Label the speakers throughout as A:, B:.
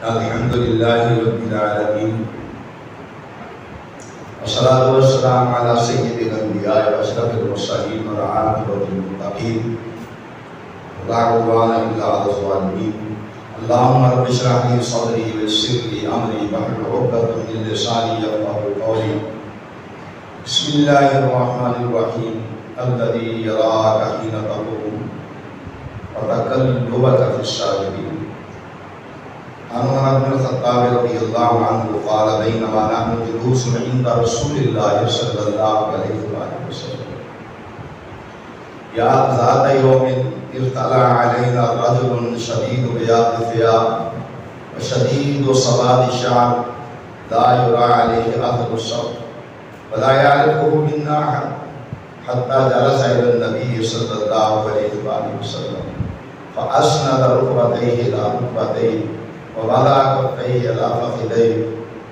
A: الحمد لله رب العالمين والصلاة والسلام على سيد الأنبياء وأشرف المرسلين والعاقبة للمتقين ولا عدوان إلا على الظالمين. اللهم رب اشرح لي صدري ويسر لي أمري واحلل عقدة من لساني يفقهوا قولي. بسم الله الرحمن الرحيم. الذي يراك حين تقوم وتقلبك في الساجدين. عن عمر بن الخطاب رضي الله عنه قال بينما نحن جلوس عند رسول الله صلى الله عليه وسلم يا ذات يوم اطلع علينا رجل شديد بياض الثياب وشديد سواد الشعر لا يرى عليه اثر السفر ولا يعرفه منا احد حتى جلس الى النبي صلى الله عليه وسلم فاسند ركبتيه الى ركبتيه ووضع كفيه على فخذيه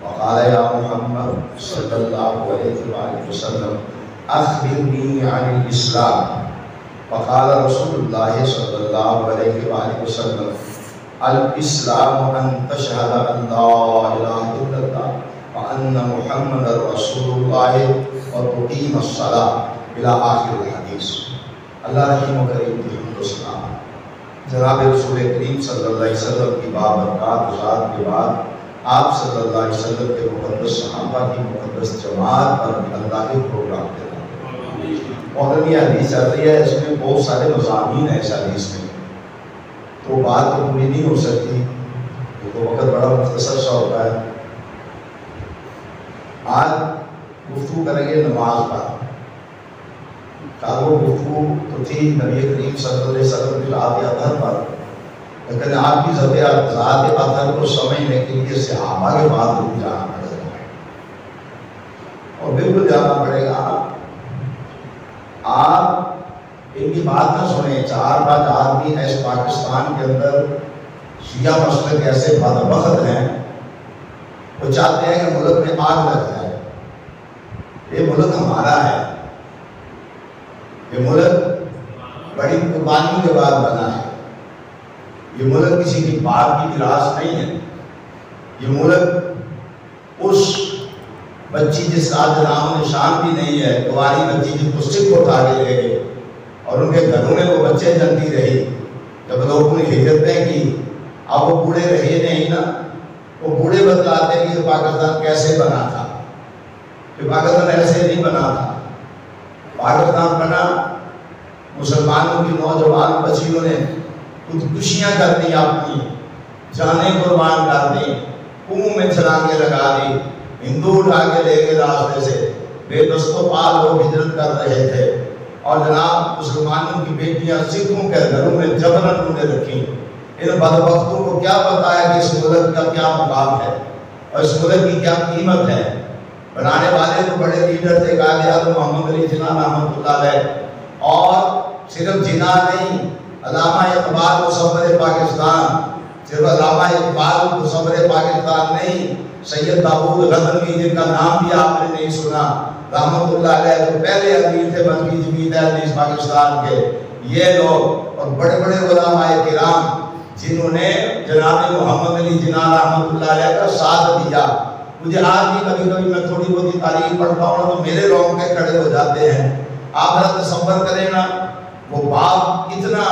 A: وقال يا محمد صلى الله عليه وسلم أخبرني عن الإسلام. فقال رسول الله صلى الله عليه وسلم الإسلام أن تشهد أن لا إله إلا الله وأن محمد رسول الله وتقيم الصلاة إلى آخر الحديث. اللہ رحیم و کریم کی حمد و ثنا جناب رسول کریم صلی اللہ علیہ وسلم کی بابرکات ذات کے بعد آپ صلی اللہ علیہ وسلم کے مقدس صحابہ کی مقدس جماعت پر اللہ کے پروگرام دینا. محرمی حدیث چل رہی ہے، اس میں بہت سارے مضامین ہیں اس حدیث میں، تو بات تو پوری نہیں ہو سکتی کیونکہ وقت بڑا مختصر سا ہوتا ہے. آج گفتگو کریں گے نماز پر. وہ گفتگو تو تھی نبی کریم صلی اللہ علیہ وسلم کی ذات اطہر پر، لیکن آپ کی ذات اطہر کو سمجھنے کے لیے صحابہ کے بعد رک جانا پڑے گا، اور بالکل جانا پڑے گا. آپ ان کی بات نہ سنیں. 4-5 آدمی ایسے پاکستان کے اندر شیعہ مسلک ایسے بدبخت ہیں، وہ چاہتے ہیں کہ ملک میں آگ لگ جائے. یہ ملک ہمارا ہے، یہ ملک بڑی قربانی کے بعد بنا ہے. یہ ملک کسی کی بات کی میراث نہیں ہے. یہ ملک اس بچی جس کا آج نام و نشان بھی نہیں ہے، کماری بچی جس کو سکھ اٹھا کے لے گئے اور ان کے گھروں میں وہ بچے جلتی رہی. جب لوگوں نے ہجرتیں کی، اب وہ بوڑھے رہے نہیں نا، وہ بوڑھے بتلاتے ہیں کہ پاکستان کیسے بنا تھا. کہ پاکستان ایسے نہیں بنا تھا. پاکستان بنا مسلمانوں کی نوجوان بچیوں نے خودکشیاں کر دی، اپنی جانیں قربان کر دی، کنویں میں چھلانگیں لگا دی، ہندو اٹھا کے لے گئے راستے سے. بے دست و پا لوگ ہجرت کر رہے تھے، اور جناب مسلمانوں کی بیٹیاں سکھوں کے گھروں میں جبرن انہوں نے رکھی. ان بدبختوں کو کیا پتا ہے کہ اس ملک کا کیا مقام ہے اور اس ملک کی کیا قیمت ہے. بنانے والے تو بڑے لیڈر تھے، قائد اعظم محمد علی جناح رحمۃ اللہ علیہ. اور صرف جناح نہیں، علامہ اقبال مصور پاکستان، صرف علامہ اقبال مصور پاکستان نہیں، سید داؤد غزنوی جن کا نام بھی آپ نے نہیں سنا رحمۃ اللہ علیہ، جو پہلے امیر تھے مکی جمعیت حدیث پاکستان کے. یہ لوگ اور بڑے بڑے علماء کرام جنہوں نے جناب محمد علی جناح رحمۃ اللہ علیہ کا ساتھ دیا. مجھے آج بھی کبھی کبھی میں تھوڑی بہت تاریخ پڑھتا ہوں تو میرے رونگٹے کھڑے ہو جاتے ہیں. آپ ذرا تصور کریں نا، وہ باپ اتنا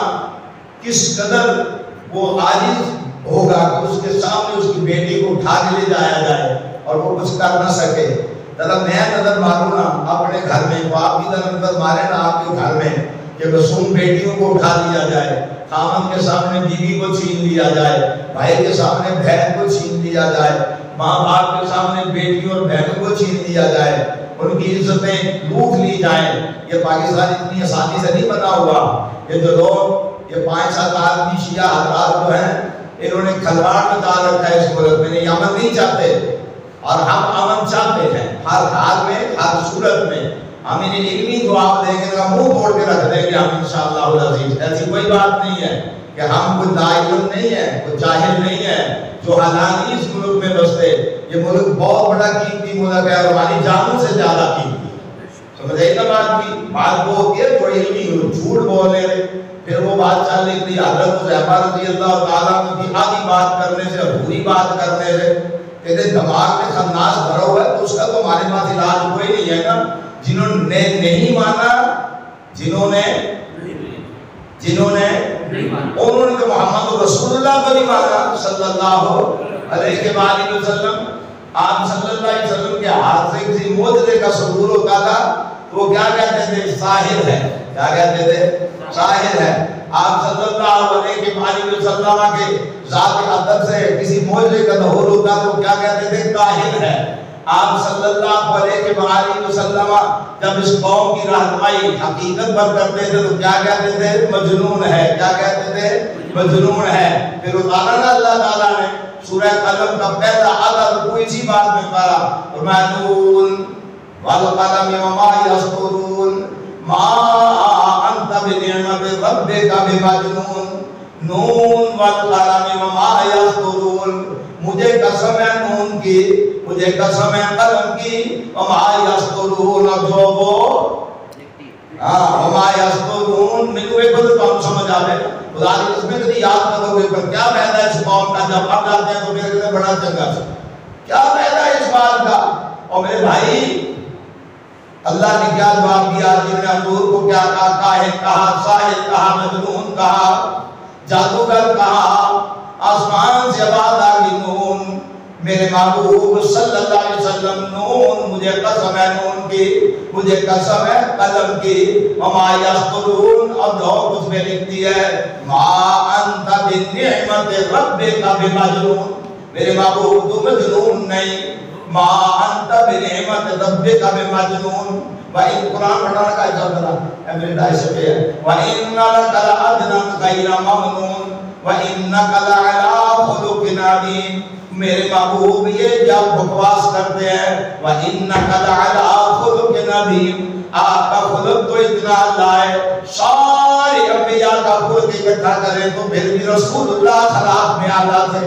A: کس قدر وہ عاجز ہوگا کہ اس کے سامنے اس کی بیٹی کو اٹھا کے لے جایا جائے اور وہ کچھ کر نہ سکے. ذرا میں نظر ماروں نا اپنے گھر میں، باپ بھی نظر مارے نا آپ کے گھر میں کہ معصوم بیٹیوں کو اٹھا لیا جائے، خاوند کے سامنے بیوی کو چھین لیا جائے، بھائی کے سامنے بہن کو چھین لیا جائے، ماں باپ کے سامنے بیٹیوں اور بہنوں کو چھین لیا جائے، ان کی عزتیں لوٹ لی جائیں. یہ پاکستان اتنی آسانی سے نہیں بنا ہوا. یہ جو لوگ، یہ 5-7 آدمی شیعہ حضرات جو ہیں، انہوں نے کھلواڑ مچا رکھا ہے اس ملک میں. یہ امن نہیں چاہتے اور ہم امن چاہتے ہیں ہر حال میں، ہر صورت میں. ہم انہیں علمی جواب دیں گے، منہ توڑ کے رکھ دیں گے ہم انشاءاللہ العزیز. ایسی کوئی بات نہیں ہے کہ ہم کوئی لاعلم نہیں ہے، کوئی جاہل نہیں ہے جو حالانی اس ملک میں بستے. یہ ملک بہت بڑا قیمتی ملک ہے اور ہماری جانوں سے زیادہ قیمتی. سمجھے نا بات کی؟ بات وہ ہوتی ہے جو علمی جھوٹ بول رہے پھر وہ بات چلنے کے لیے حضرت حذیفہ رضی اللہ تعالیٰ عنہ کی آدھی بات کرنے سے پوری بات کرنے سے کہتے دماغ میں خناس بھرا ہوا ہے تو اس کا تو ہمارے پاس علاج کوئی نہیں ہے نا. جنہوں نے نہیں مانا انہوں نے تو محمد رسول اللہ کو نہیں مانا صلی اللہ علیہ وآلہ وسلم. آپ صلی اللہ علیہ وسلم کے ہاتھ سے کسی معجزے کا صدور ہوتا تھا تو وہ کیا کہتے تھے؟ ساحر ہے. کیا کہتے تھے؟ ساحر ہے. آپ صلی اللہ علیہ وسلم کے ذات اقدس سے کسی معجزے کا ظہور ہوتا تو کیا کہتے تھے؟ کاہن ہے. آپ صلی اللہ علیہ وسلم جب اس قوم کی رہنمائی حقیقت پر کرتے تھے تو کیا کہتے تھے؟ مجنون ہے. کیا کہتے تھے؟ مجنون ہے. پھر اتارا اللہ تعالیٰ نے سورہ قلم کا پہلا عدد کوئی سی بات میں پڑھا فرمایا نون والقلم وما یسطرون ما انت بنعمت ربک بمجنون. نون والقلم وما یسطرون مجھے قسم ہے نون کی, مجھے قسم ہے قلم کی, وما یسطرون جو وہ وما یسطرون میں کوئی خود کام سمجھ آوے خدا کی قسم کبھی یاد کرو گے پر کیا فائدہ ہے اس قوم کا جب اب جاتے ہیں تو میرے کہتے بڑا چنگا سے کیا فائدہ ہے اس بات کا. اور میرے بھائی اللہ نے کیا جواب دیا جن نے حضور کو کیا کہا؟ کاہن کہا, ساحر کہا, مجنون کہا, جادوگر کہا. آسمان سے آواز آ گئی نون میرے محبوب صلی اللہ علیہ وسلم نون مجھے قسم ہے نون کی, مجھے قسم ہے قلم کی, وما یسطرون اور جو کچھ میں لکھتی ہے ما انت بنعمت ربک بمجنون. میرے محبوب تو مجنون نہیں. ما انت بنعمت ربک بمجنون. وَإِن قرآن پڑھانا کا اجازت بنا اے میرے دائی سے پہ ہے وَإِنَّ لَكَ لَأَجْرًا غَيْرَ مَمْنُونٍ وَإِنَّكَ لَعَلَىٰ خُلُقٍ عَظِيمٍ. میرے محبوب یہ جب بکواس کرتے ہیں وَإِنَّكَ لَعَلَىٰ خُلُقٍ عَظِيمٍ آپ کا خلق تو اتنا اللہ ہے سارے انبیاء کا خلق اکٹھا کریں تو پھر بھی رسول اللہ خلاق میں آلہ تھے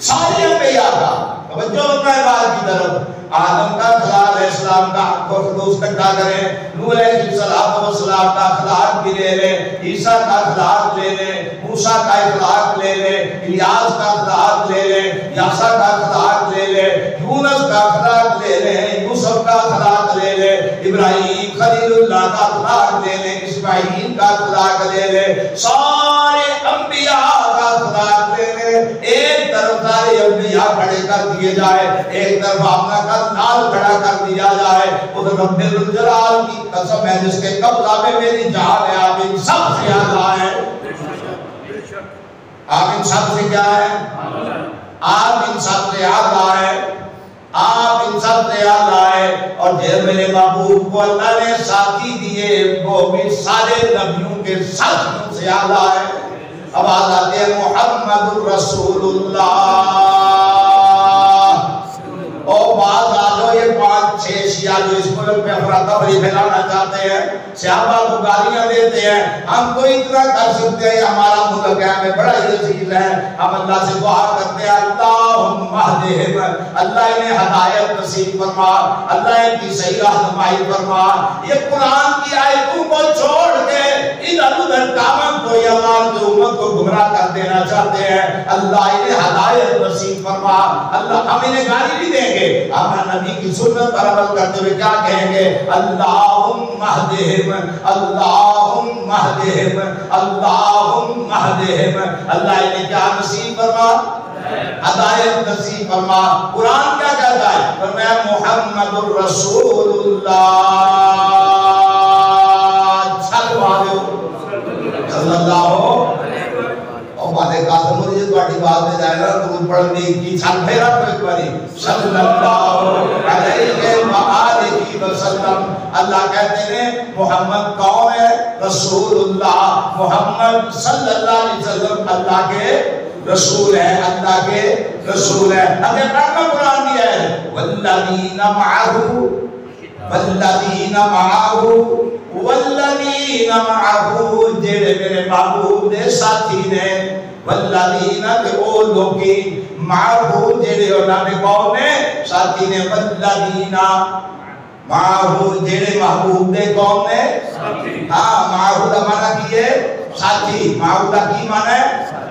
A: سارے انبیاء کا. توجہ ہوتا ہے بات کی طرف. آدم کا خلال علیہ السلام کا خلوص کٹھا کریں, نوح علیہ السلام کا اخلاق بھی لے لیں, عیسیٰ کا اخلاق لے لیں, موسیٰ کا اخلاق لے لیں, الیاس کا اخلاق لے لیں, یاسا کا اخلاق لے لیں, یونس کا اخلاق لے لیں, یوسف کا اخلاق لے لیں, ابراہیم خلیل اللہ کا اخلاق لے لیں, اسماعیل کا اخلاق لے لیں, سارے انبیاء کا اخلاق لے لیں. ایک طرف سارے انبیاء کھڑے کر دیے جائے, ایک طرف اپنا نال کھڑا کر دیا جائے. ادھر رب الجلال کی قسم ہے جس کے قبضہ میں میری جان ہے آپ ان سب سے آلہ ہے. آپ ان سب سے کیا ہے؟ آپ ان سب سے آلہ ہے. آپ ان سب سے آلہ ہے. اور جب میرے محبوب کو اللہ نے ساتھی دیے وہ بھی سارے نبیوں کے ساتھیوں سے آلہ ہے. اب آلہ ہے محمد الرسول اللہ. اور بعض آجو یہ 5-6 شیعہ جو اس ملک میں افراتفری پھیلانا چاہتے ہیں, صحابہ کو گالیاں دیتے ہیں. ہم تو اتنا کر سکتے ہیں ہمارا ملک ہے ہمیں بڑا ہی عزیز ہے. ہم اللہ سے دعا کرتے ہیں اللہم اہدہم, اللہ انہیں ہدایت نصیب فرما, اللہ ان کی صحیح رہنمائی فرما. یہ قرآن کی آیتوں کو چھوڑ کے ادھر ادھر کامن کو یا مال کی امت کو گمراہ کر دینا چاہتے ہیں. اللہ انہیں ہدایت نصیب فرما. اللہ ہم انہیں گالی نہیں دیں گے, ہم نبی کی سنت پر عمل کرتے ہوئے کیا کہیں گے؟ اللہم اہدہم, اللہم اہدہم, اللہم اہدہم. اللہ انہیں کیا نصیب فرما؟ ہدایت نصیب فرما. قرآن کیا کہتا ہے؟ فرمایا محمد الرسول اللہ. چھلوا دو صلی اللہ اور باتیں قاسم ہو رہی ہے تو آٹھی بات میں جائے گا درود پڑھنے کی چھل پھیرا تو ایک باری صلی اللہ علیہ وآلہ وسلم. اللہ کہتے ہیں محمد کون ہے؟ رسول اللہ. محمد صلی اللہ علیہ وسلم اللہ کے رسول ہے, اللہ کے رسول ہے. اگر پڑھنا قرآن دیا ہے والذین معہو, والذین معہو, والذین معہو, جڑے میرے محبوب دے ساتھی نے, والذین کے او لوگی, معہو جڑے انہوں نے کون نے ساتھی نے, والذین معہو جڑے محبوب دے کون نے, ہاں معہو دا معنی کیے ساتھی، معاہدہ کی معنی ہے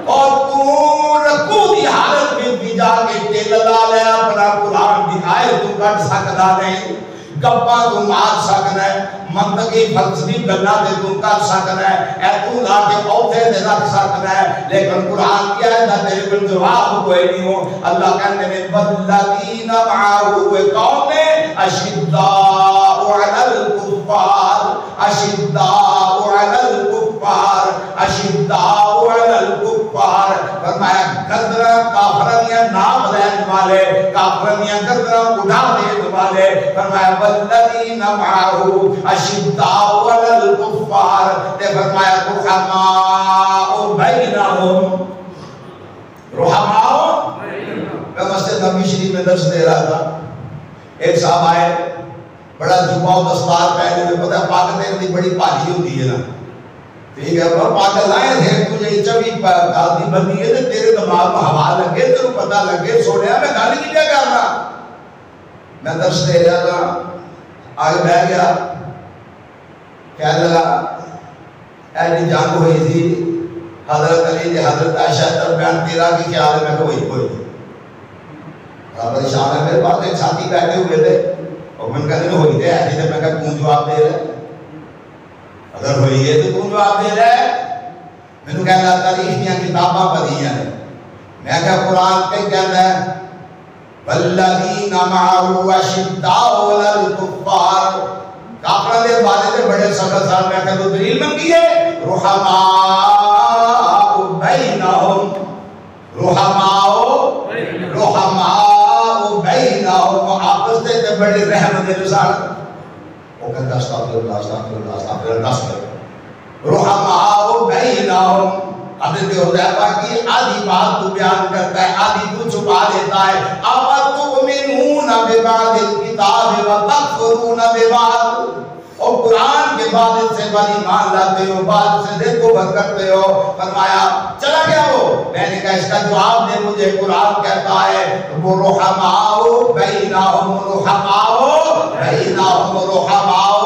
A: اور تو رکو دی حالت میں بھی جا کے ٹیل لا لے اپنا قرآن دی آیت تو کٹ سکتا نہیں، گپا تو مار سکنا ہے، منطقی فلسفی گلا دے تو کر سکنا ہے، اے تو لا کے اوتھے دے رکھ سکنا ہے، لیکن قرآن کی آیت تیرے کو جواب کوئی نہیں ہو۔ اللہ کہنے میں والذین معہ قوم اشداء علی الکفار، اشداء علی الکفار، اشداء علی الکفار، فرمایا گردراں کافرانیاں نام لین والے، کافرانیاں گردراں اٹھا دین والے، فرمایا والذین معہ اشداء علی الکفار، تے فرمایا رحماء بینہم، رحماء میں مسجد نبی شریف میں درس دے رہا تھا، ایک صاحب آئے بڑا جبہ و دستار پہنے ہوئے، پتہ ہے پاک تیرے دی بڑی پاکی ہوتی ہے نا، ٹھیک ہے پر پاک لائے تھے تجھے چوی گالتی بندی ہے تیرے دماغ میں ہوا لگے تیرے پتہ لگے سوڑیا میں گالی کی کیا کر رہا، میں درس دے رہا تھا، آگے بیٹھ گیا، کہنے لگا ایڈی جنگ ہوئی تھی حضرت علی نے حضرت عائشہ درمیان تیرا کی خیال ہے، میں کہا وہی کوئی بڑا پریشان ہے، میرے پاس ایک ساتھی بیٹھے ہوئے تھے اور میں کہنے میں ہوئی تھے ایسی تھے، میں کہا کون جواب دے رہے اگر ہوئی ہے تو کون جواب دے رہے میں نے کہنا تاریخیاں کتاباں پڑھی ہیں، میں کہا قرآن پہ کہنا ہے والذین معہ اشداء علی الکفار، کافروں دے بارے میں بڑے سخت سال، میں کہا تو دلیل منگی ہے رحماء بینہم، رحماء بینہم، آپس تے بڑی رحمت رسال، وہ کہتا استغفر اللہ استغفر اللہ استغفر اللہ استغفر رحماء بینہم، حضرت حذیفہ کی آدھی بات تو بیان کرتا ہے، آدھی تو چھپا دیتا ہے، اَفَتُؤْمِنُونَ بِبَعْضِ الْكِتَابِ وَتَكْفُرُونَ بِبَعْضٍ، اور قرآن کے بعد سے بڑی مان لاتے ہو، بعد سے دیکھو بھر کرتے ہو، فرمایا چلا گیا وہ، میں نے کہا اس کا جواب دے مجھے، قرآن کہتا ہے وہ رحماء بینہم، رحماء بینہم، رحماء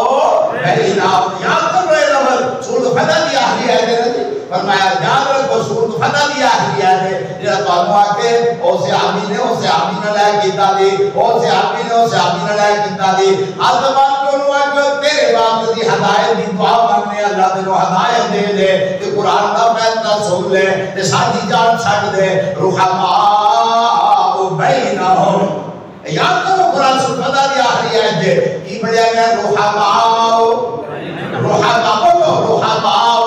A: بینہم، یاد کر رہے لفظ سورۃ فتح کی آخری آیت ہے، فرمایا یاد رکھو سورۃ فتح کی آخری آیت ہے، جہاں تانوں آ کے او صحابی نے او صحابی نے لے کیتا دی، او صحابی نے او صحابی نے لے کیتا دی، آزمان کیوں آ کے تیرے باپ دی ہدایت دی دعا مانگنے اللہ دے کو ہدایت دے دے کہ قرآن کا فیصلہ سن لے تے ساری جان چھڈ دے، رحماء بینہم، یاد کرو قرآن سورۃ فتح کی آخری آیت ہے، کی بڑھیا گیا رحماء، رحماء بولو رحماء،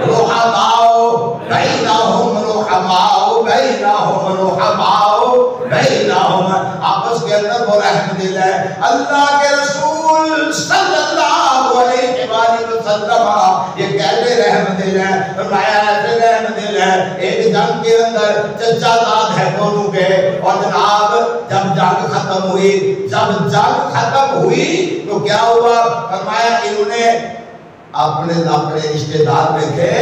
A: رحماء بینہم، رحماء بینہم، رحماء بینہم، آپس کے اندر وہ رحم دل ہے، اللہ کے رسول صلی اللہ علیہ وآلہ وسلم یہ کیسے رحم دل ہے، فرمایا ایسے رحم دل ہے، ایک جنگ کے اندر چچا داد ہے دونوں کے، اور جناب جب جنگ ختم ہوئی تو کیا ہوا، فرمایا انہوں نے اپنے رشتہ دار دیکھے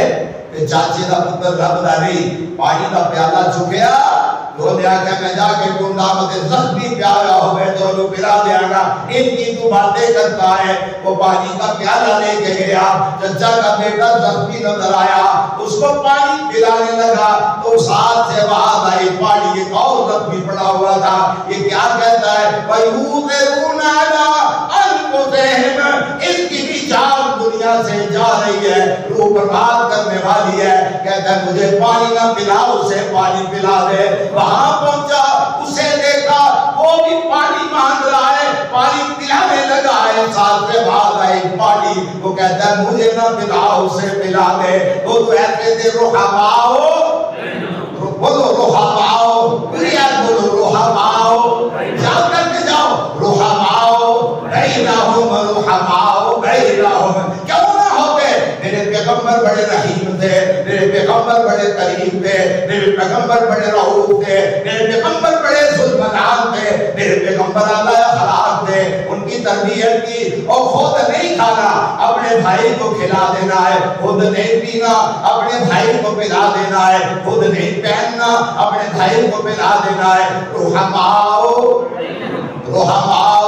A: کہ چاچے دا پتر رب داری پانی دا پیالہ چکیا، تو نے آکھا میں جا کے ڈونڈا مجھے زخمی پیالہ ہوئے تو انہوں پلا دیا گا، ان کی تو باتیں کرتا ہے، وہ پانی کا پیالہ لے کے گیا، چچا کا بیٹا زخمی نظر آیا، اس کو پانی پلانے لگا تو ساتھ سے آواز آئی، پانی ایک اور زخمی پڑا ہوا تھا، یہ کیا کہتا ہے وَيُوْذِرُونَ عَلَىٰ أَنفُسِهِمْ، اس کی بھی جان دنیا سے جا رہی ہے، روح برباد کرنے والی ہے، کہتا ہے مجھے پانی نہ پلا، اسے پانی پلا دے، وہاں پہنچا اسے دیکھا وہ بھی پانی مانگ رہا ہے، پانی پلانے لگا ہے، ساتھ سے بعد آئی پانی، وہ کہتا ہے مجھے نہ پلا اسے پلا دے، وہ تو ایسے تھے رحماء، بولو رحماء، بولو رحماء، یاد کر کے جاؤ رحماء بینہم، رحماء بینہم، کیوں نہ ہوتے، میرے پیغمبر بڑے رحیم تھے، میرے پیغمبر بڑے کریم تھے، میرے پیغمبر بڑے رؤوف تھے، میرے پیغمبر بڑے ذوالجلال تھے، میرے پیغمبر اللہ اخلاق تھے، ان کی تربیت کی، اور خود نہیں کھانا اپنے بھائی کو کھلا دینا ہے، خود نہیں پینا اپنے بھائی کو پلا دینا ہے، خود نہیں پہننا اپنے بھائی کو پلا دینا ہے، رحماء، رحماء،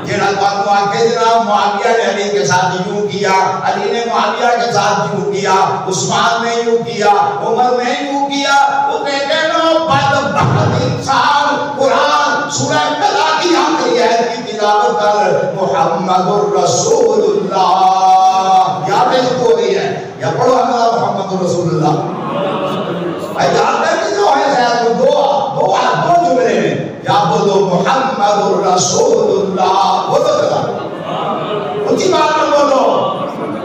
A: جنہاں اللہ آکے جناب معاویہ نے علی کے ساتھ یوں کیا، علی نے معاویہ کے ساتھ یوں کیا، عثمان نے یوں کیا، عمر نے یوں کیا. وہ کہتے ہیں نا بدبخت انسان قرآن سورہ قضا کی آخری آیت کی تلاوت کر محمد الرسول اللہ یا پیش ہو رہی ہے یا پڑھو ہمارا محمد الرسول اللہ. یاد ہے کہ جو ہے شاید دو جملے میں یا بولو محمد الرسول اللہ بولو ذرا اونچی بات میں بولو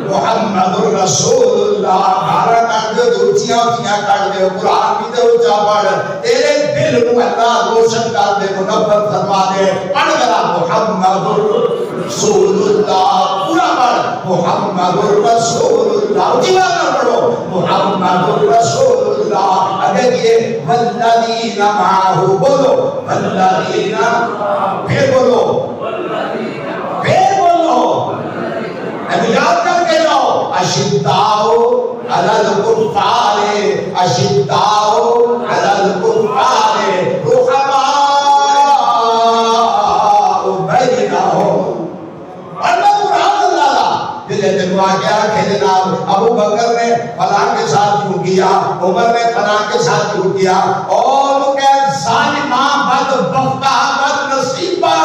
A: محمد الرسول اللہ. گھارا کر دے تو اونچیاں کر دے قرآن بھی دے اونچا پڑھ تیرے دل کو اللہ روشن کر دے منور فرما دے. پڑھ ذرا محمد الرسول اللہ پورا پڑھ محمد الرسول اللہ اونچی بات میں پڑھو محمد الرسول اللہ. اگر یہ والذین معہ بولو والذین پھر بولو ابھی یاد کر کے جاؤ اشداء علی الکفار اشداء علی الکفار رحماء بینہم. اللہ قرآن اللہ جلے دنوا کیا کہ جناب ابو بکر نے فلاں کے ساتھ یوں کیا، عمر نے فلاں کے ساتھ یوں کیا، اور وہ کہ ظالمہ بدبختہ بدنصیبہ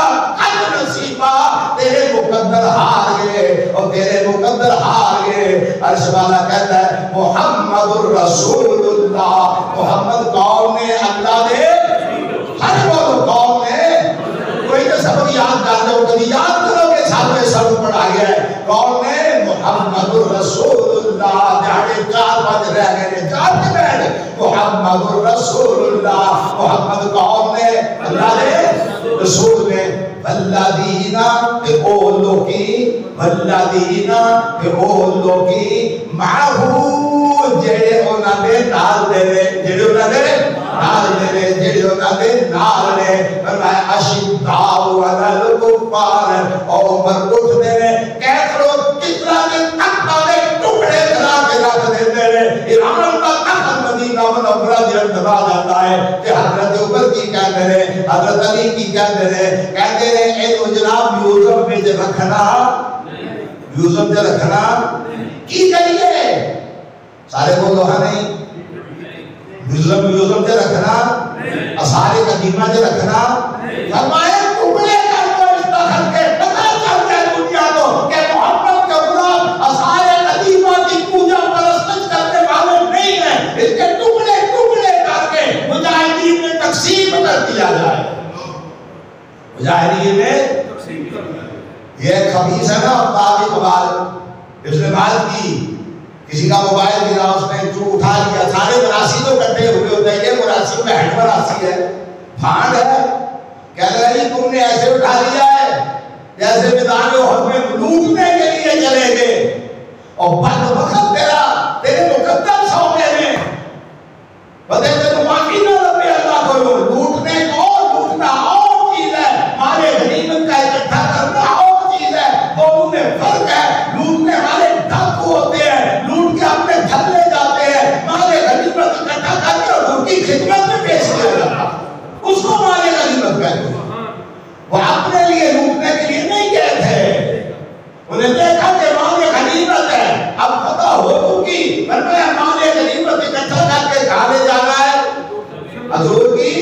A: نصیبہ تیرے مقدر ہار گئے اور تیرے مقدر ہار گئے. عرش والا کہتا ہے محمد الرسول اللہ. محمد کون نے؟ اللہ نے. ہر بولو کون نے؟ کوئی تو سبق یاد کر دو کبھی یاد کرو کہ سامنے سب پڑھا گیا ہے. کون نے؟ محمد الرسول اللہ. جاڑے 4-5 رہ گئے 4 کے بیٹھ محمد الرسول اللہ. محمد کون نے؟ اللہ نے رسول نے. والذین کہ او لوگی والذین کہ او لوگی معہو جڑے انہاں دے نال دے جڑے انہاں دے نال دے جڑے انہاں دے نال نے فرمایا اشداء علی الکفار. عمر اٹھ دے نے کیسرو کتنا دے تختہ دے ٹکڑے کرا کے رکھ دیندے نے. ایران کا تخت مدینہ منورہ دے اندر آ جاتا ہے کہ حضرت عمر کی کہتے ہیں حضرت علی کی کہتے ہیں کہتے ہیں اے تو جناب میوزیم میں جو رکھنا میوزیم جو رکھنا کی کریے سارے بولو ہاں نہیں میوزیم جو رکھنا آثار قدیمہ جو رکھنا فرمایا ٹکڑے کر دو اس تخت کے پتہ چل جائے دنیا کو کہ محمد کے غلام آثار قدیمہ کی پوجا پرستش کرنے والے نہیں ہیں. اس کے ٹکڑے ٹکڑے کر کے مجاہدین میں تقسیم کر دیا جائے. مجاہدین میں یہ خبیث ہے نا افتاب اقبال اس نے بات کی کسی کا موبائل گرا اس نے جو اٹھا لیا سارے مراسی تو کٹے ہوئے ہوتے ہیں یہ مراسی میں ہیڈ مراسی ہے بھانڈ ہے کہہ رہا ہے تم نے ایسے اٹھا لیا ہے جیسے میدان احد میں لوٹنے کے لیے چلے گئے اور بعد وقت تیرے مقدس سونے میں بتے تو معافی نہ ربی اللہ کرو. لوٹنے کو لوٹنا اور چیز ہے مالے غنیمت کا اکٹھا کرنا اور چیز ہے. دونوں میں فرق ہے. لوٹنے والے ڈاکو ہوتے ہیں لوٹ کے اپنے گھر لے جاتے ہیں. مالے غنیمت اکٹھا کر کے اور ان کی خدمت میں پیش کیا جاتا اس کو مالے غنیمت کہتے ہیں. وہ اپنے لیے لوٹنے کے لیے نہیں گئے تھے. انہیں دیکھا کہ مالے غنیمت ہے اب پتہ ہو چکی فرمایا مالے غنیمت اکٹھا کر کے کہاں لے جانا ہے. حضور کی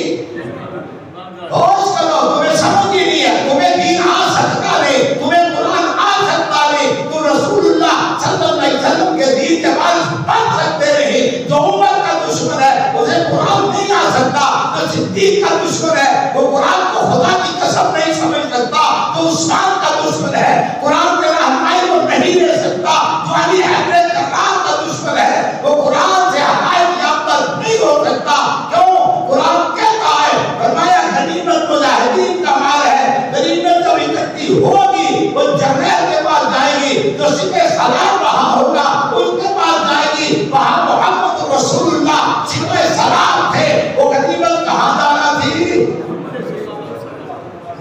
A: ہوش کرو تمہیں سمجھ ہی نہیں ہے. تمہیں دین آ سکتا نہیں تمہیں قرآن آ سکتا نہیں. تم رسول اللہ صلی اللہ علیہ وسلم کے دین کے وارث بن سکتے نہیں. جو عمر کا دشمن ہے اسے قرآن نہیں آ سکتا. جو صدیق کا دشمن ہے وہ قرآن کو خدا کی قسم نہیں سمجھ سکتا. جو عثمان کا دشمن ہے قرآن کے رہنمائی کو نہیں لے سکتا. جو علی حیدر کرار کا دشمن ہے وہ قرآن سے ہدایت یافتہ نہیں ہو سکتا. کیوں؟ قرآن کہتا ہے فرمایا غنیمت مجاہدین کا مال ہے. غنیمت جب اکٹھی ہوگی وہ جنرل کے پاس جائے گی. جو سپہ سالار وہاں ہوگا اس کے پاس جائے گی. وہاں محمد رسول اللہ سپہ سالار تھے. وہ غنیمت کہاں جانا تھی؟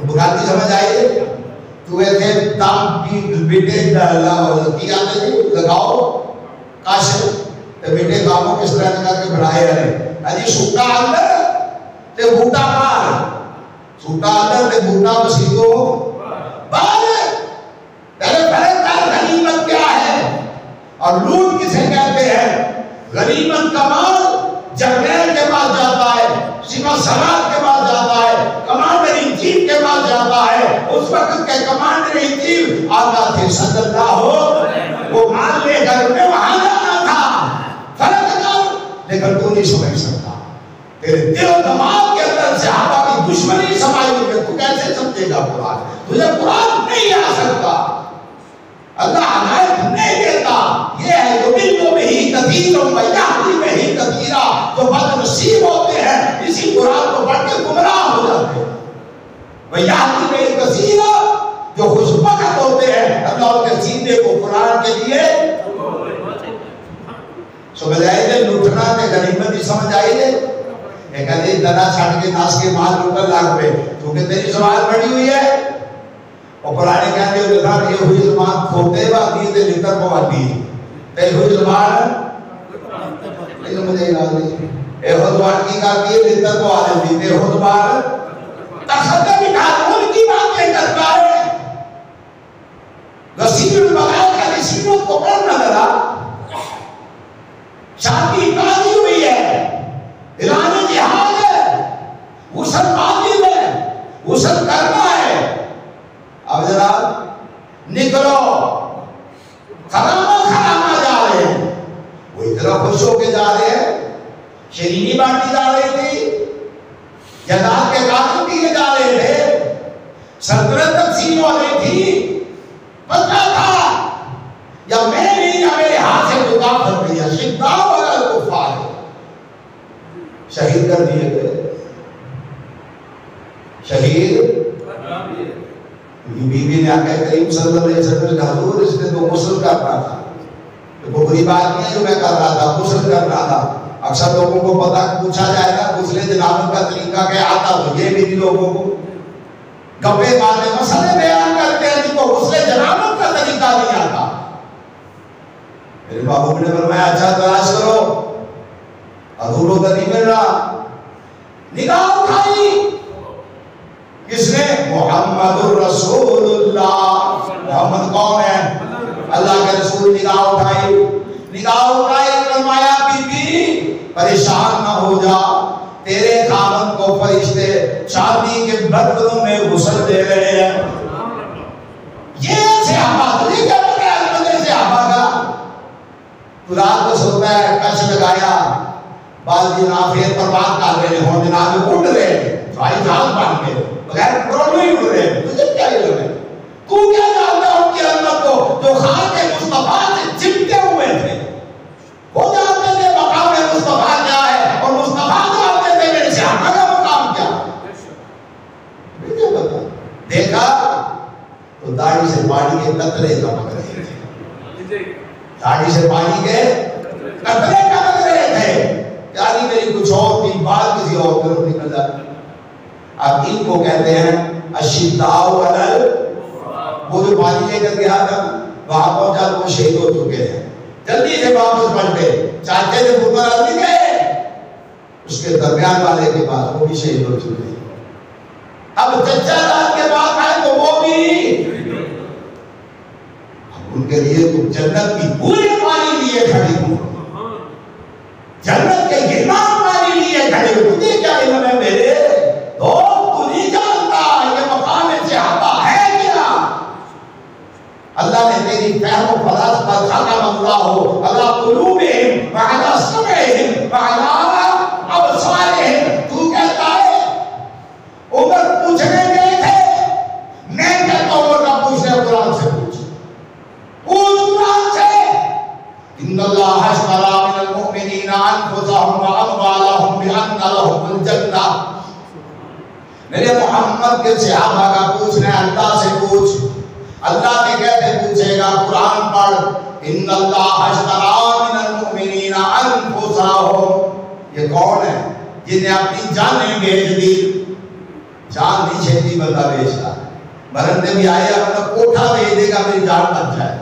A: بخاری سمجھ آئیے تمہیں تھے دام کی بیٹے کی آتے تھی لگاؤ کاشر تے بیٹے داموں کس طرح کر کے بڑھائے رہے. اجی سوٹا اندر تے بوٹا باہر سوٹا اندر تے بوٹا مسیحوں باہر اور لوٹ کسے کہتے ہیں؟ غنیمت کا مال جرنیل کے پاس جاتا ہے، سپہ سالار کے پاس جاتا ہے، کمانڈر ان چیف کے پاس جاتا ہے. اس وقت کے کمانڈر ان چیف آقا تھے صلی اللہ ہو، وہ مال لے کر انہیں وہاں جانا تھا. فرق کر، لیکن تو نہیں سمجھ سکتا. تیرے دل و دماغ کے اندر صحابہ کی دشمنی سمائی ہوئی ہے. تو کیسے سمجھے گا قرآن؟ تجھے قرآن نہیں آ سکتا. اللہ ہدایت نہیں دیتا. یہ ہے جو بلو میں ہی کثیر و یہدی میں ہی کثیرا، جو بد نصیب ہوتے ہیں اسی قرآن کو پڑھ کے گمراہ ہو جاتے ہیں. یہدی میں ہی کثیرا، جو خوش بخت ہوتے ہیں اللہ ان کے سینے کو قرآن کے لیے سمجھ آئی دے. لٹنا تے غنیمت ہی سمجھ آئی دے. ایک علی دنا چھاڑ کے ناس کے مال لٹن لگ پہ کیونکہ تیری زبان بڑی ہوئی ہے. اور قرآن کہتے ہیں کہ یہ ہوئی زبان کھوتے باقی تے لکر کو آتی تے ہوئی زبان نہیں سمجھے گا. اے ہو زبان کی کرتی ہے لکر کو آتی تے ہو زبان تخطے بٹھا ان کی باتیں کرتا ہے. غسیل المغال کا نصیبت کو پڑھنا ذرا. شادی قاضی ہوئی ہے، اعلان جہاد ہے، غسل واجب ہے، غسل کرنا ہے. اب ذرا نکلو، خرامہ جا رہے ہیں. وہ اتنا خوش ہو کے جا رہے ہیں، شیرینی بانٹی جا رہی تھی، جنات کے کام دیے جا رہے تھے، سلطنت تقسیم ہو رہی تھی. پتہ تھا یا میں نہیں یا میرے ہاتھ سے خدا کر دیا. شدہ والا کفار شہید کر دیے گئے. شہید بی بی نے آقا کریم صلی اللہ علیہ وسلم نے حضور اس نے تو غسل کرنا تھا. وہ بری بات نہیں ہے جو میں کر رہا تھا، غسل کرنا تھا. اکثر لوگوں کو پتا پوچھا جائے گا غسل جنابت کا طریقہ کیا آتا تو یہ بھی لوگوں کو گپے مارنے مسئلے بیان کرتے ہیں جن کو غسل جنابت کا طریقہ نہیں آتا. میرے بابو نے فرمایا اچھا تلاش کرو، حضور کو نہیں مل رہا. نگاہ اٹھائی کس نے؟ محمد الرسول اللہ. محمد کون ہے؟ اللہ کے رسول. نگاہ اٹھائی فرمایا بی بی پریشان نہ ہو جا، تیرے خاوند کو فرشتے شادی کے برتنوں میں غسل دے رہے ہیں. یہ صحابہ تجھے کیا پتا ہے مجھے صحابہ کا؟ تو رات کو سوتا ہے، کش لگایا، بعض جناب پر بات کر رہے ہوں، جناب اٹھ رہے بھائی جہاز بن کے بغیر پرو نہیں اٹھ رہے. تجھے کیا علم ہے؟ تو کیا جانتا ہے ان کی علمت کو جو خاک مصطفیٰ سے چپٹے ہوئے تھے؟ وہ جانتے تھے مقام مصطفیٰ کیا ہے اور مصطفیٰ جانتے تھے میرے صحابہ کا مقام کیا ہے. مجھے پتا دیکھا تو داڑھی سے پانی کے قطرے چمک رہے تھے. داڑھی سے پانی کے قطرے چمک رہے تھے. یعنی میری کچھ اور تھی، بات کسی اور طرف نکل جاتی. اب ان کو کہتے ہیں اشداء علی، وہ جو پانی لے کر گیا تھا وہاں پہنچا تو وہ شہید ہو چکے ہیں. جلدی سے واپس پلٹ گئے. چاچے سے پتر آدمی گئے اس کے درمیان والے کے پاس، وہ بھی شہید ہو چکے ہیں. اب چچا رات کے بعد آئے تو وہ بھی. اب ان کے لیے تو جنت کی پوری پانی لیے کھڑی ہوں، جنت کے گرمان پانی لیے کھڑی ہوں. تجھے کیا علم ہے میرے دوست؟ تو نہیں جانتا یہ مقام صحابہ ہے کیا. اللہ نے تیری فہم و فراست پر ختم اللہ ہو اللہ قلوبہم وعلا سمعہم وعلا ابصارہم. تو کہتا ہے عمر پوچھنے گئے تھے، میں کہتا ہوں عمر کا پوچھنے قرآن سے پوچھ قرآن سے. ان اللہ اشتری من المؤمنین انفسہم واموالہم بان لہم الجنہ. میرے محمد کے صحابہ کا پوچھنا ہے، اللہ سے پوچھ. اللہ کے کہتے پوچھے گا قرآن پڑھ. ان اللہ اشتری من المؤمنین انفسہم. یہ کون ہے جنہیں اپنی جانیں بیچ دی؟ جان نہیں چھیتی بندہ بیچتا. مرنے بھی آئے اپنا کوٹھا بھیج دے گا میری جان بچ جائے،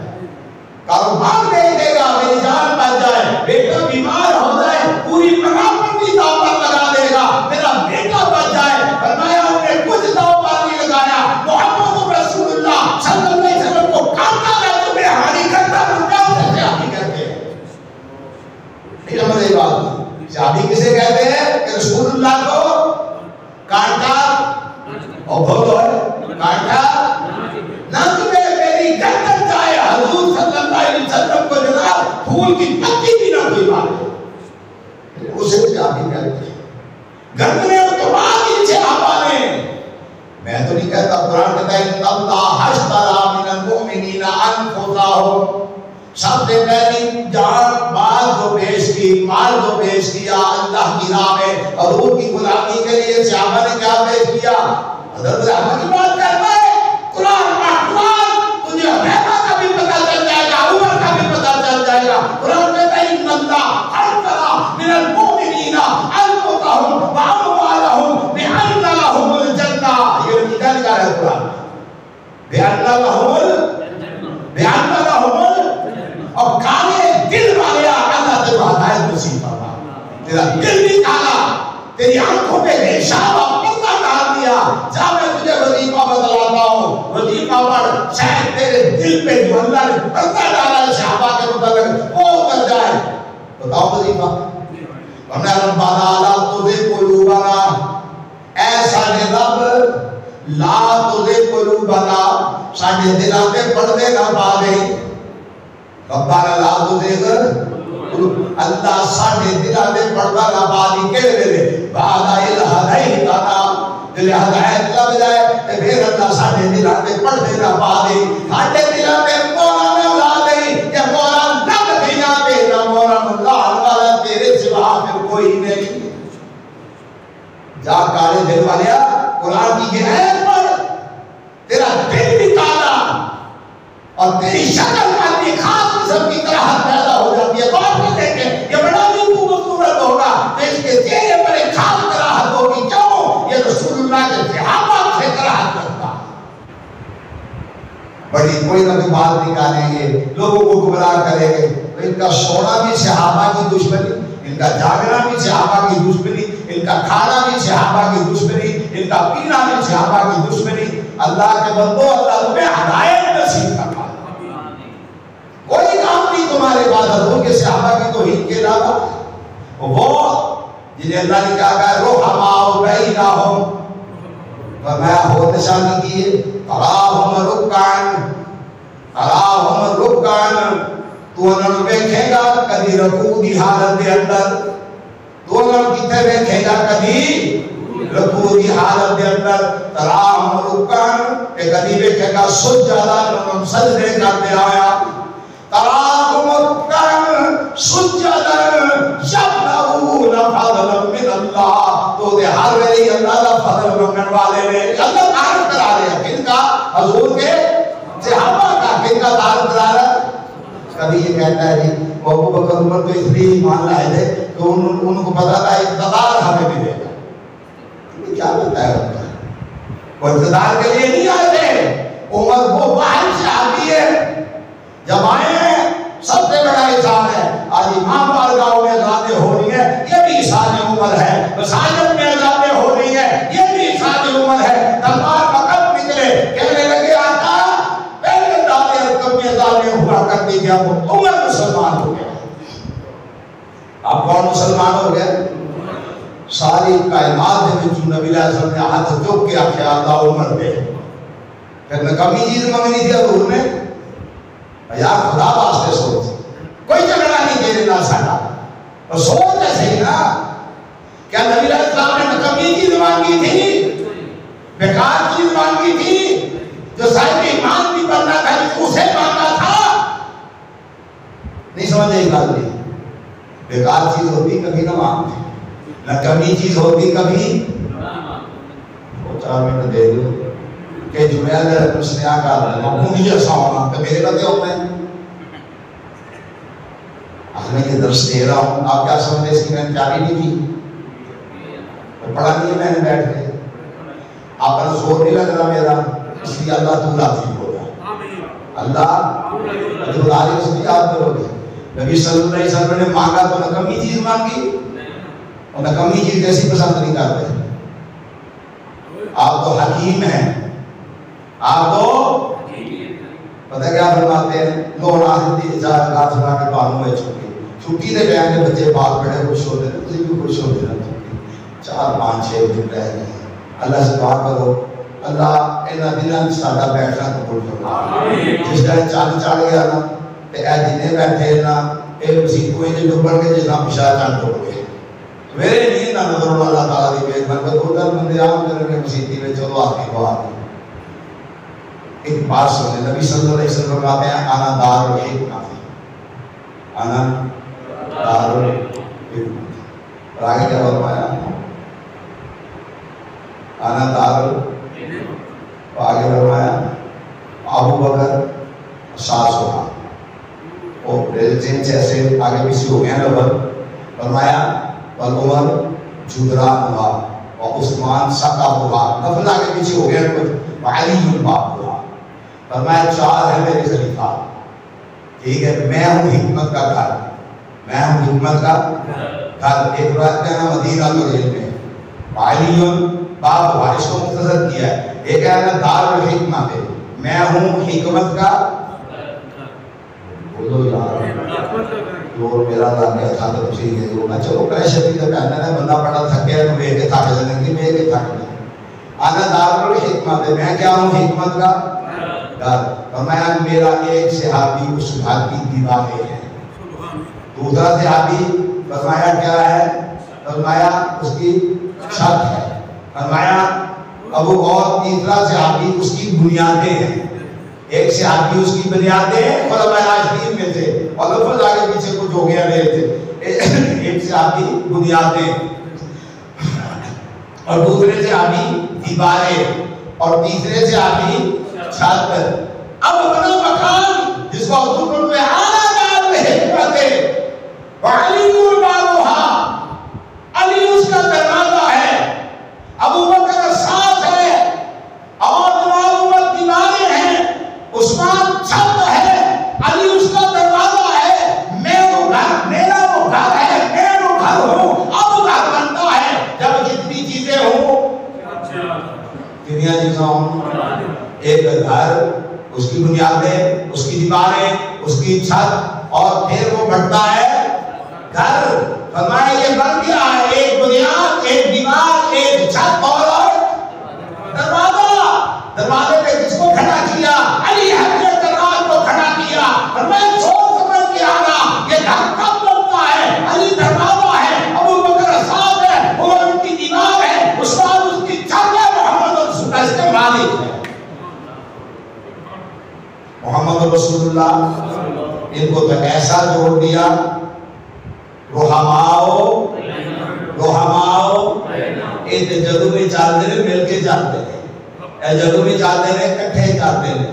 A: کاروبار بھیج دے گا میری جان بچ جائے، بیٹا بیمار ہو جائے پوری پراپرٹی داؤ پر لگا دے گا میرا بیٹا بچ جائے. فرمایا انہوں نے کچھ داؤ پر نہیں لگایا. محمد رسول اللہ صلی اللہ علیہ وسلم کو کاٹا گیا تو بے حالی کرتا بن جاؤ سے کیا نہیں کرتے. نہیں سمجھے بات؟ صحابی کسے کہتے ہیں کہ رسول اللہ کو کانٹا اور بہت ہے کانٹا نہ تمہیں میری گردن جائے، حضور صلی اللہ علیہ وسلم کو جناب پھول کی پتی بھی نہ کوئی مارے، اسے صحابی کہتے ہیں۔ گردنیں اتوا دی صحابہ نے، میں تو نہیں کہتا، قرآن کہتا ہے ان اللہ اشتری من المؤمنین انفسہم، سب سے پہلی جان مال کو پیش کی، مال کو پیش کیا اللہ کی راہ میں، اور حضور کی غلامی کے لیے صحابہ نے کیا پیش کیا؟ حضرت صحابہ کی بات کرتا ہے، قرآن تجھے حذیفہ کا بھی پتہ چل جائے گا، عمر کا بھی پتہ چل جائے گا۔ قرآن کہتا ہے ان اللہ اشتری من المؤمنین انفسہم واموالہم بان لہم الجنہ، یہ نتیجہ نکالا ہے قرآن، بان لہم اور کالے دل والے اللہ تیرے ہدایت نصیب فرما، تیرا دل بھی کالا، تیری آنکھوں پہ پیشاب اور پردہ ڈال دیا، جا میں تجھے وظیفہ بتلاتا ہوں، وظیفہ پڑھ، شاید تیرے دل پہ جو اللہ نے پردہ ڈالا ہے صحابہ کے متعلق وہ اتر جائے۔ بتاؤ وظیفہ، ربنا لا تزغ قلوبنا، ایسا نے رب لا تزغ قلوبنا، ساڈے دلاں تے پردے نہ پا دے، ربنا لا تزغ اللہ ساڈے دلاں تے پردہ نہ پا دی، کہڑے ویلے بعد اذ ہدیتنا، دل ہدایت لگ جائے تے پھر اللہ ساڈے دلاں تے پردے نہ پا دے، ساڈے دلاں تے مولا نہ لا دے، کہ مولا لگ گیا تے نہ مولا اللہ والا تیرے سوا پھر کوئی نہیں۔ جا کالے دل والیا قرآن کی یہ آیت پڑھ، تیرا دل بھی کالا اور تیری شکل پر بھی خاص قسم کی کراہت پیدا ہو جاتی ہے۔ غور سے دیکھیں، یہ بڑا بھی خوبصورت ہوگا تو اس کے چہرے پر ایک خاص کراہت ہوگی، کیوں؟ یہ رسول اللہ کے صحابہ سے کراہت کرتا۔ بڑی کوئی نہ کوئی بات نکالیں گے، لوگوں کو گمراہ کریں گے، ان کا سونا بھی صحابہ کی دشمنی، ان کا جاگنا بھی صحابہ کی دشمنی، ان کا کھانا بھی صحابہ کی دشمنی، ان کا پینا بھی صحابہ کی دشمنی۔ اللہ کے بندو، اللہ تمہیں ہدایت نصیب فرما، کوئی کام نہیں تمہارے بعد حضور کے صحابہ کی توہین کے علاوہ، وہ جنہیں اللہ نے کہا کہ رحماء بینہم، فرمایا ہو نشانی کیے، تراہم رکعن، تو انہوں بیکھے گا کدی رکوع دی حالت دے اندر، تو انہوں کتے بیکھے گا کدی رکوع دی حالت دے اندر، تراہم رکعن، کہ کدی بیکھے گا سجدہ، انہوں سجدے کرتے آیا، تراہم رکعن سجدہ یبتغون فضلا من اللہ، تو دے ہر ویلی اللہ کا فضل مانگن والے نے اللہ تعارف کرا رہے ہیں، کن کا؟ حضور کے صحابہ کا، کن کا تعارف کرا رہا ہے؟ کبھی یہ کہتا ہے جی وہ ابو بکر عمر تو اس لیے ایمان لائے تھے کہ ان کو پتا تھا اقتدار ہمیں ملے گا۔ تمہیں کیا پتا ہے ان کا؟ وہ اقتدار کے لیے نہیں آئے تھے، عمر وہ واحد صحابی ہے، جب آئے ہیں سب سے بڑا احسان ہے، آج امام بارگاہوں میں اذانیں ہو رہی ہیں، یہ بھی احسان عمر ہے، مساجد میں اذانیں ہو رہی ہیں، یہ بھی احسان عمر ہے۔ تلوار پکڑ نکلے، کہنے لگے آقا پہلے دانے ارکب میں اذانیں ہوا کرتی تھی، اب عمر مسلمان ہو گیا۔ اب کون مسلمان ہو گیا؟ ساری کائنات میں جو نبی علیہ السلام نے ہاتھ چوک کے آخیا اللہ عمر دے، پھر نکمی چیز منگنی تھی حضور نے، یار خدا واسطے سوچ، کوئی جھگڑا نہیں دے دینا ساڈا، اور سوچ ایسے ہی نا، کیا نبی علیہ السلام نے نکمی چیز مانگی تھی، بیکار چیز مانگی تھی، جو صاحب ایمان بھی بننا تھا اسے مانگا تھا؟ نہیں سمجھے یہ بات نہیں، بیکار چیز ہوتی کبھی نہ مانگتے، نکمی چیز ہوتی کبھی، وہ 4 منٹ دے دو کہ جمعہ نے مسنیا کا مقبول جیسا ہونا تو میرے بتے ہوتے ہیں۔ آج میں یہ درس دے رہا ہوں، آپ کیا سمجھے اس کی میں نے تیاری نہیں کی، پڑھا نہیں ہے میں نے بیٹھ کے، آپ کا زور نہیں لگ رہا میرا، اس لیے اللہ تو راضی ہو گیا، اللہ خداری اس کی یاد کرو گے۔ نبی صلی اللہ علیہ وسلم نے مانگا تو نکمی چیز مانگی، اور نکمی چیز ایسی پسند نہیں کرتے، آپ تو حکیم ہیں، آپ تو پتہ کیا فرماتے ہیں، لوڑا ہندی جا گا سنا کے بانوں میں چھوٹی چھٹی دے ٹائم کے بچے بال بڑے خوش ہوتے ہیں، تسی بھی خوش ہوتے ہیں، 4-5-6 دن رہ گئے ہیں۔ اللہ سے دعا کرو اللہ انہاں دناں ساڈا بیٹھنا قبول فرمائے۔ جس طرح چاند چڑھ گیا نا تے اے جنے بیٹھے نا اے مسیحوں جو ڈبڑ کے جس طرح پیشہ چاند ڈب گئے، میرے نہیں نہ نظر اللہ تعالیٰ دی مہربانی کو ادھر بندے عام کریں گے مسیحی میں چلو آخری بات ایک بات سنیں، نبی صلی اللہ علیہ وسلم فرماتے ہیں انا دار الحکمہ، انا دار الحکمہ، اور آگے کیا فرمایا انا دار الحکمہ، آگے فرمایا ابو بکر ساس ہوا، اور ریلیجن سے ایسے آگے پیچھے ہو گیا لفظ، فرمایا عمر جدران ہوا اور عثمان سقب ہوا، لفظ آگے پیچھے ہو گیا کچھ، علی الباب ہوا، فرمایا 4 ہے میرے خلیفہ، ٹھیک ہے، میں ہوں حکمت کا گھر، میں ہوں حکمت کا گھر، ایک روایت کا نام مدینہ العلم میں، علی الباب ہوا، اس کو مختصر کیا ہے، ایک ہے نا دار الحکمہ پہ، میں ہوں حکمت کا بولو یار اور میرا نام کیا تھا تو ٹھیک ہے وہ میں چلو پریشر بھی تو کہنا ہے بندہ بڑا تھکے ہے میں کے تھک جانے کی میں کے تھک جانے انا دار الحکمت، میں کیا ہوں حکمت کا گھر، فرمایا میرا ایک صحابی اس گھر کی دیواریں ہیں، دوسرا صحابی فرمایا کیا ہے، فرمایا اس کی چھت ہے، فرمایا ابو اور تیسرا صحابی اس کی بنیادیں ہیں، ایک صحابی اس کی بنیادیں علماء راشدین میں تھے اور لفظ آگے پیچھے کچھ ہو گیا رہے تھے، ایک صحابی بنیادیں اور دوسرے صحابی دیواریں اور تیسرے صحابی چھت، اب اپنا مکان جس کو حضور میں آنا دار الحکمت وعلی البابھا، علی اس کا دروازہ ہے، ابو بکر ساتھ ہے اور عمر دیواریں ہیں، عثمان چھت ہے، علی اس کا دروازہ ہے، میں وہ گھر، میرا وہ گھر ہے، میں وہ گھر ہوں، اب گھر بنتا ہے جب جتنی چیزیں ہوں، کنیا چیزیں ہوں، ایک گھر، اس کی بنیادیں، اس کی دیواریں، اس کی چھت، اور پھر وہ بڑھتا ہے گھر، فرمایا یہ بن گیا ہے ایک بنیاد، ایک دیوار، ایک چھت اور دروازہ، دروازے پہ کس کو کھڑا کیا، علی حضرت کو کھڑا کیا، فرمایا سوچ سمجھ کے آنا یہ گھر کب بنتا ہے، علی دروازہ ہے، ابو بکر ساتھ ہے، عمر ان کی دیوار ہے، عثمان اس کی چھت ہے، محمد رسول اللہ اس کے مالک ہے، محمد رسول اللہ ان کو تو ایسا جوڑ دیا، رحماؤ ایک جدو میں چاہتے ہیں مل کے چاہتے ہیں، اے جدو میں چاہتے ہیں کٹھے چاہتے ہیں،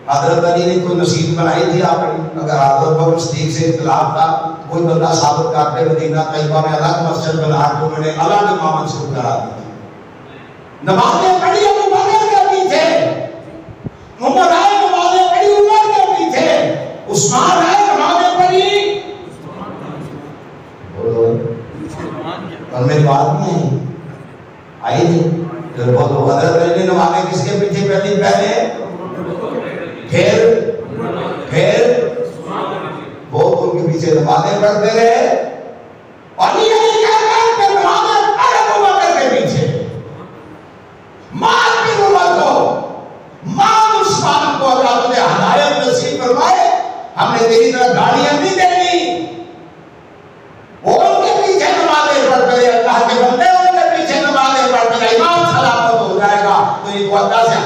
A: حضرت علی نے کوئی نصیب بنائی تھی آپ نے، اگر حضرت بکر صدیق سے اختلاف تھا کوئی بندہ ثابت کرتے مدینہ طیبہ میں الگ مسجد بنا کے انہوں نے الگ امام منصوب کرا دی، نمازیں پڑھی ابو بکر کے پیچھے، عمر آئے نمازیں پڑھی عمر کے پیچھے، عثمان آئے نمازیں پڑھی، اور میری بات نہیں ہے آئی نہیں، پھر بہت حضرت علی نے نمازیں کس کے پیچھے پہلی پہلے پھر بہت ان کے پیچھے نمازیں پڑھتے رہے، علی علی کہتے ہیں نمازیں پڑھ ابو بکر کے پیچھے، مار پھر عمر کو، مار عثمان کو، اللہ تجھے ہدایت نصیب فرمائے، ہم نے تیری طرح گاڑیاں نہیں دینی، وہ ان کے پیچھے نمازیں پڑھتے رہے، اللہ کے بندے ان کے پیچھے نمازیں پڑھتے رہے، امام سلامت ہو جائے گا تو یہ تو اللہ سے